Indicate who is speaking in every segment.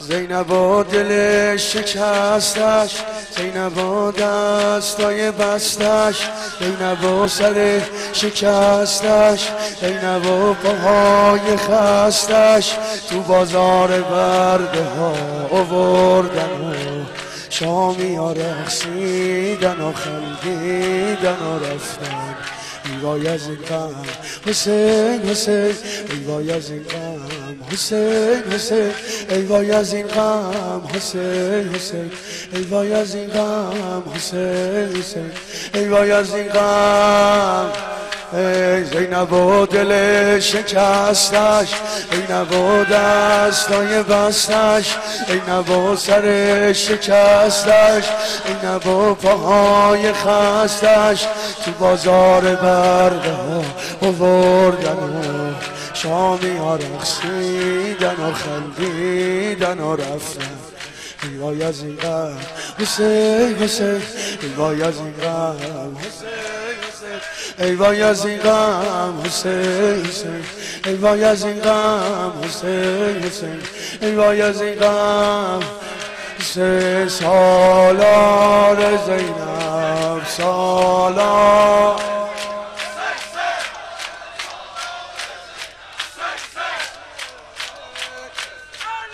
Speaker 1: زینب و دلش شکستش، زینب و دستای بستش، زینب و سر شکستش، زینب و پاهای خستش، تو بازار برده ها آوردن و شامی ها رقصیدن و خندیدن و رفتن. ای وای از این غم حسین حسین، ای وای از این غم حسین حسین، ای وای از این غم حسین حسین، ای وای از این غم حسین حسین، ای وای از این غم. ای زینب و دلش شکستش، زینب و دستای بستش، زینب و سرش شکستش، زینب و پاهای خستش، تو بازار برده ها آوردن و شامی ها رقصیدن و خندیدن و رفتن. ای وای از این غم حسین حسین، ای وای از این غم حسین حسین، ای وای از این غم حسین حسین، ای وای از این غم حسین حسین، ای وای از این غم. 3 سالار زینب سالار،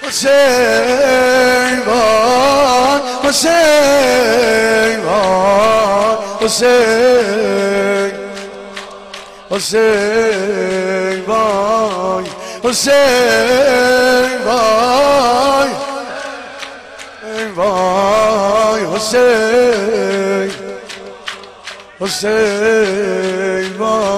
Speaker 1: حسین وای حسین وای حسین، حسین وای حسین وای وای حسین، حسین وای.